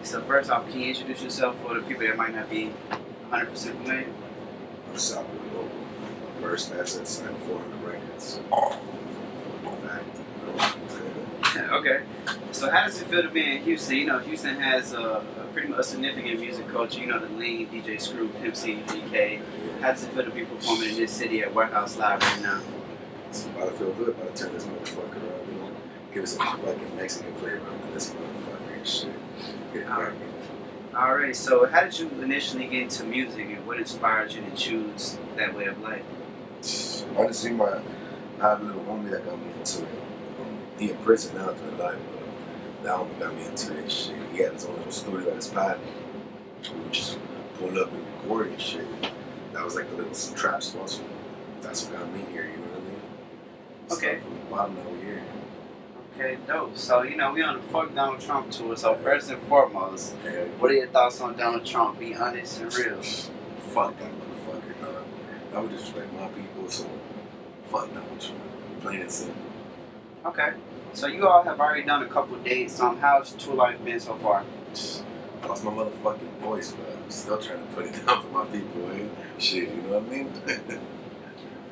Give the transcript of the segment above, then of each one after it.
So first off, can you introduce yourself for the people that might not be 100% familiar? What's up, Boy Loko? My first asset signed 4Hunnid records. Okay. So how does it feel to be in Houston? You know, Houston has a pretty much significant music culture. You know, the Lean, DJ Screw, Pimp C, GK. How does it feel to be performing in this city at Warehouse Live right now? It's about to feel good about to turn this motherfucker up. You know, give us a fucking Mexican flavor on this motherfucker and shit. Get it cracking. All right. So how did you initially get into music, and what inspired you to choose that way of life? Honestly, I have a little homie that got me into it. He in prison now through the life, but that homie got me into it shit. He had his own little studio at his pad. We would just pull up and record and shit. That was like the little trap spot. So that's what got me here, you know what I mean? Okay. So from the bottom, now we're here. Okay, dope. So, you know, we on the Fuck Donald Trump tour. So first and foremost, Yeah. what are your thoughts on Donald Trump? Be honest and real. Fuck that motherfucker, dog. I would disrespect my people, so fuck Donald Trump. Plain and simple. Okay. So you all have already done a couple dates. How's tour life been so far? I lost my motherfucking voice, but I'm still trying to put it down for my people, eh? Shit, you know what I mean?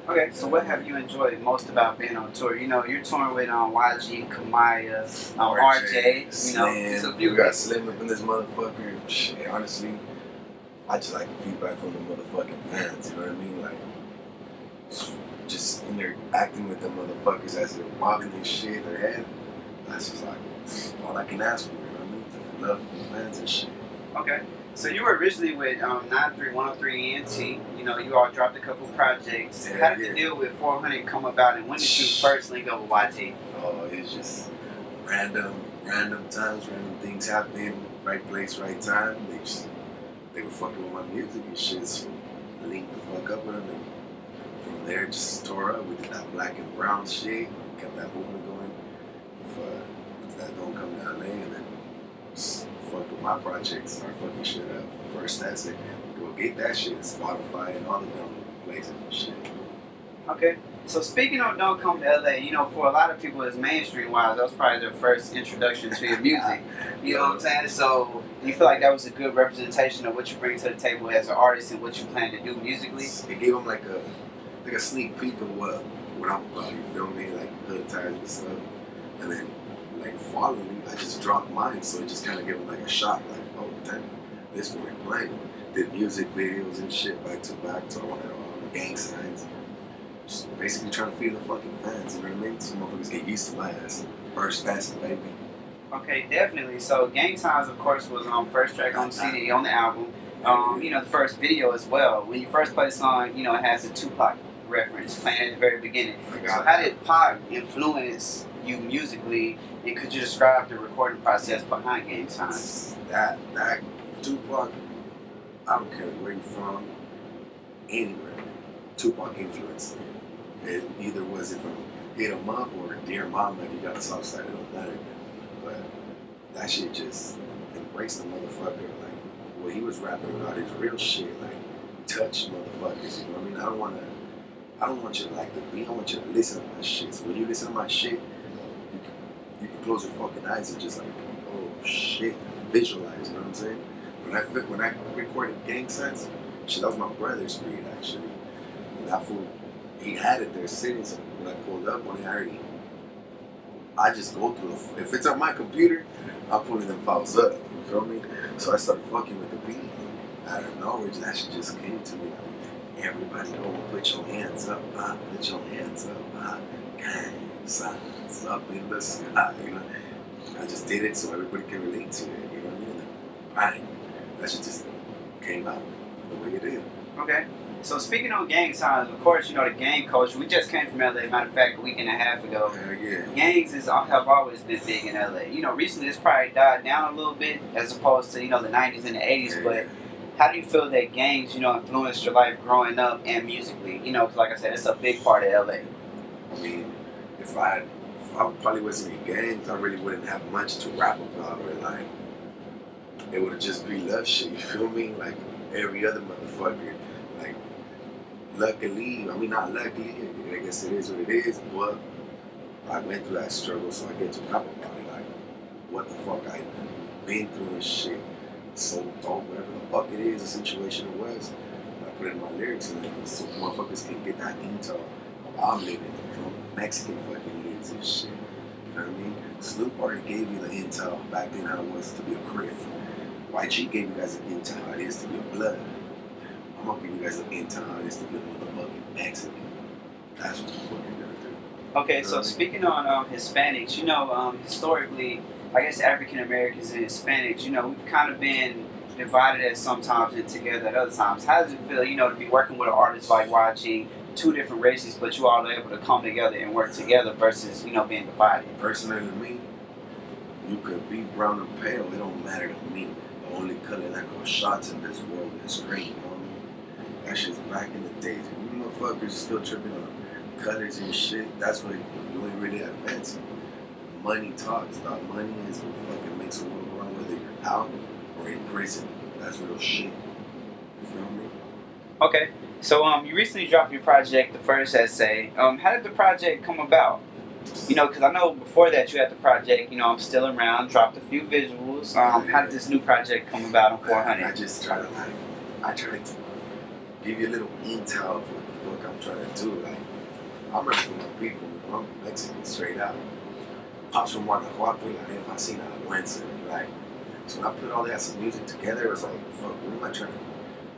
Okay, so what have you enjoyed most about being on tour? You know, you're touring with YG, Kamaya, RJ, you know, it's a few. We got Slim up in this motherfucker. Shit, honestly, I just like the feedback from the motherfucking fans, you know what I mean? Like, just in there acting with the motherfuckers as they're mobbing this shit in their head. That's just like all I can ask for, you know what I mean? The love from the fans and shit. Okay. So you were originally with 93103 ENT. You know, you all dropped a couple projects. Yeah, How did the deal with 4Hunnid come about, and when did you first link up with YG? Oh, it's just random times, random things happening, right place, right time. They were fucking with my music and shit, so I linked the fuck up with them, and from there just tore up. We did that black and brown shit, kept that movement going. With that Don't Come to LA, and then just fuck with my projects, start fucking shit up. First that's it. Go get that shit, Spotify and all the dumb places and shit. Okay. So speaking of Don't Come to LA, you know, for a lot of people, it's mainstream wise, that was probably their first introduction to your music. You know what I'm saying? So you feel like that was a good representation of what you bring to the table as an artist and what you plan to do musically? It gave them like a sneak peek of what I'm about, you feel me? Like hood ties and stuff. And then like following, I just dropped mine, so it just kind of gave them like a shock, like, oh damn, this one we're playing. Did music videos and shit back to back, so I wanted gang signs. Just basically trying to feed the fucking fans, you know what I mean? Some motherfuckers get used to my ass. First fast, baby. Okay, definitely. So Gang Signs, of course, was first track on the CD, on the album. You know, the first video as well. When you first play the song, you know, it has a Tupac reference playing at the very beginning. So how did Pac influence you musically, and could you describe the recording process behind Gang Signs? That Tupac, I don't care where you're from, anywhere, Tupac influenced me. It either was it from Hit 'Em Up or Dear Mama, if you got the soft side, it don't matter. But that shit just embraced the motherfucker. Like, what he was rapping about is real shit, like, touch motherfuckers, you know what I mean? I don't want you to like the beat, I want you to listen to my shit. So when you listen to my shit, you can close your fucking eyes and just like, oh shit, visualize, you know what I'm saying? When I recorded Gang Signs, shit, that was my brother's beat actually. And that fool, he had it there sitting, so when I pulled up on it, I just go through it. If it's on my computer, I'm pulling them files up, you feel me? So I started fucking with the beat. Out of nowhere, that shit just came to me. Like, everybody go, put your hands up, put your hands up, gang signs up in the sky, you know? I just did it so everybody can relate to it, you know what I mean? And then, bang, that shit just came out the way it did. Okay. So speaking on gang signs, of course, you know, the gang culture, we just came from LA, matter of fact, a week and a half ago. Yeah. Gangs have always been big in LA. You know, recently it's probably died down a little bit as opposed to, you know, the 90s and the 80s, but how do you feel that gangs, you know, influenced your life growing up and musically? You know, because like I said, it's a big part of LA. I mean, if I probably wasn't in gangs, I really wouldn't have much to rap about, or like, it would just be love shit, you feel me? Like every other motherfucker. Like, luckily, I mean, not luckily, I guess it is what it is, but I went through that struggle, so I get to rap about it. Like, what the fuck I've been through and shit. So dope, whatever the fuck it is, the situation it was, I put it in my lyrics and so motherfuckers can get that intel of how I'm living, Mexican fucking lives and shit. You know what I mean? Snoop already gave you the intel back then how it was to be a Crip. YG gave you guys an intel how it is to be a Blood. I'm gonna give you guys an intel how it is to be a motherfucking Mexican. That's what the fuck you're gonna do. Okay, so speaking on Hispanics, historically, I guess African Americans and Hispanics, we've kind of been divided at sometimes and together at other times. How does it feel, to be working with an artist like YG, two different races, but you all are able to come together and work together versus, being divided? Personally, to me, you could be brown or pale, it don't matter to me. The only color that calls shots in this world is green, you know what I mean? That shit's back in the days. You motherfuckers still tripping on colors and shit. That's when you ain't really advancing. Money talks. About money is what fucking makes the world run, whether you're out or in prison. That's real shit. You feel me? Okay. So you recently dropped your project, The First Essay. How did the project come about? Because I know before that you had the project, I'm Still Around, dropped a few visuals. How did this new project come about on 4Hunnid? I just try to give you a little intel of what the fuck I'm trying to do. Like, I'm ready for my people. I'm Mexican straight out. Pops from Guanajuato, like, I seen Aguenza, like, so when I put all that some music together, it was like, fuck, what am I trying to,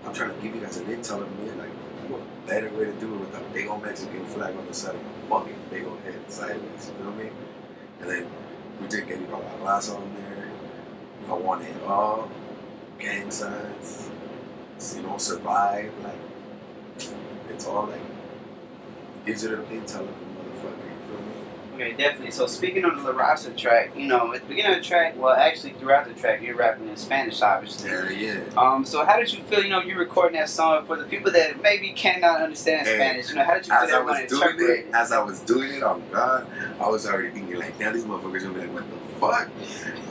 I'm trying to give you guys an intel of me, like, what better way to do it with a big old Mexican flag on the side of my fucking big old head sideways, you feel me? And then we did get Raza on there, I Want It All, Gang Signs, Survive, like, it's all like, gives you a little intel of the motherfucker, you feel me? Okay, definitely. So speaking on the Raza track, at the beginning of the track, well, actually throughout the track, you're rapping in Spanish, obviously. Yeah. So how did you feel, you recording that song for the people that maybe cannot understand Spanish? How did you feel that when interpreted? As I was doing it, oh God, I was already thinking like, now these motherfuckers gonna be like, what the fuck?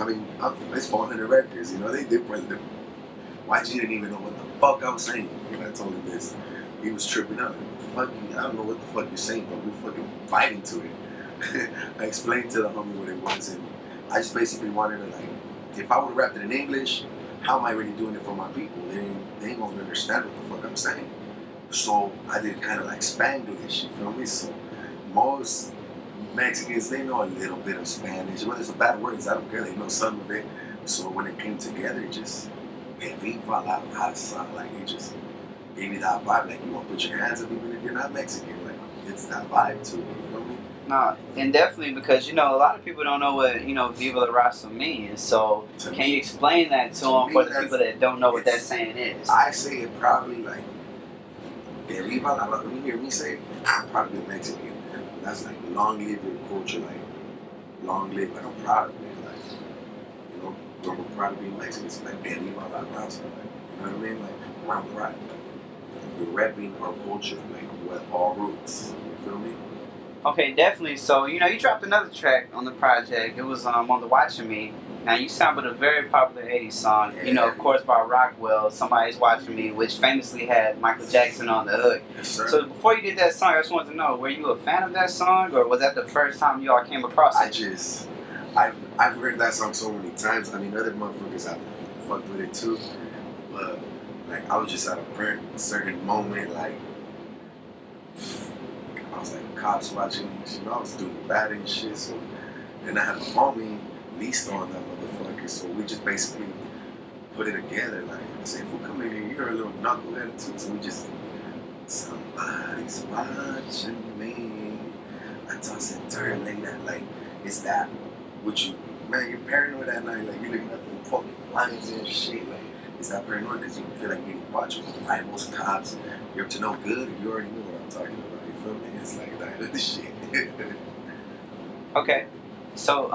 I mean, it's 400 records, they probably, YG didn't even know what the fuck I was saying when I told him this. He was tripping out. Fuck you, I don't know what the fuck you're saying, but we fucking fighting to it. I explained to the homie what it was, and I just basically wanted to, like, if I would have rapped it in English, how am I really doing it for my people? They ain't gonna understand what the fuck I'm saying. So I did kind of like Spanglish, you feel me? So most Mexicans, they know a little bit of Spanish. Whether it's bad words, I don't care, they know some of it. So when it came together, it just, Viva, like, it just gave me that vibe, like, you want to put your hands up even if you're not Mexican, like, it's that vibe to it, you feel me? Nah, and definitely because, a lot of people don't know what, Viva la Raza means, so can you explain that to them for the people that don't know what that saying is? I say it probably like, Viva la Raza, when you hear me say it, I'm probably Mexican, that's like, long live your culture, like, long live, like, I'm proud of it, like, I'm proud of being Mexican, it's like, Viva la Raza, like, you know what I mean, like, I'm proud, like, we're repping our culture, like, with all roots, you feel me? Okay, definitely. So, you dropped another track on the project. It was on the Watching Me. Now, you sampled a very popular 80s song, of course, by Rockwell, Somebody's Watching Me, which famously had Michael Jackson on the hook. Yes, sir. So, before you did that song, I just wanted to know, were you a fan of that song, or was that the first time you all came across it? I've heard that song so many times. I mean, other motherfuckers have fucked with it too. But, like, I was just at a certain moment, like, I was like cops watching, I was doing bad and shit, so, and I had a homie leased on that motherfucker, so we just basically put it together, like, I said, if we come in here, you're a little knucklehead too, so we just, somebody's watching me, I toss and turn like that, like, it's that, what you, man, you're paranoid at night, like, you're looking at the fucking lines and shit, like, it's that paranoid because you feel like you're getting watched, like, most cops, you're up to no good, you already know what I'm talking about. It's like that shit. Okay. So,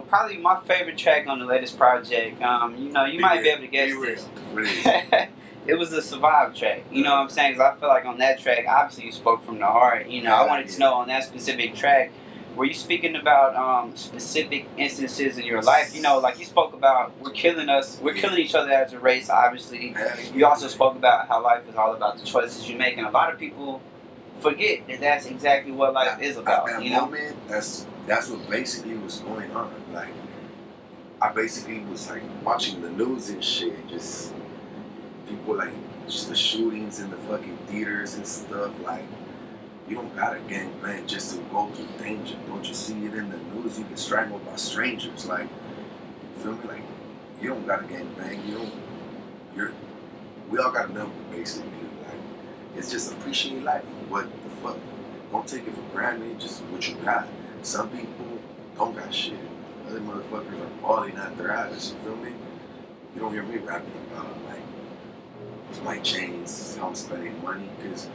probably my favorite track on the latest project, you might be able to guess this. What is it? It was the Survive track. You know what I'm saying? Because I feel like on that track, obviously you spoke from the heart. I wanted to know on that specific track, were you speaking about specific instances in your life? Like you spoke about, we're killing each other as a race, obviously. You also spoke about how life is all about the choices you make. And a lot of people forget that that's exactly what life is about. At that moment, that's what basically was going on. Like, I basically was like watching the news and shit, just people like just the shootings in the fucking theaters and stuff. Like, you don't gotta gang bang just to go through danger. Don't you see it in the news? You get strangled by strangers. Like, you feel me? Like, you don't gotta gang bang. You don't. You're. We all got a number basically. Like, it's just appreciate life. What the fuck? Don't take it for granted. Just what you got. Some people don't got shit. Other motherfuckers are balling out their ass. You feel me? You don't hear me rapping about like my chains, how I'm spending money, because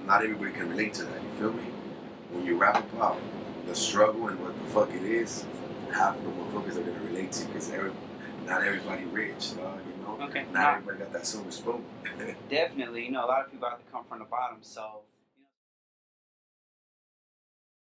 not everybody can relate to that. You feel me? When you rap about the struggle and what the fuck it is, half of the motherfuckers are gonna relate to, because not everybody rich, dog. You know? Okay. Not everybody got that silver spoon. Definitely, you know, a lot of people have to come from the bottom. So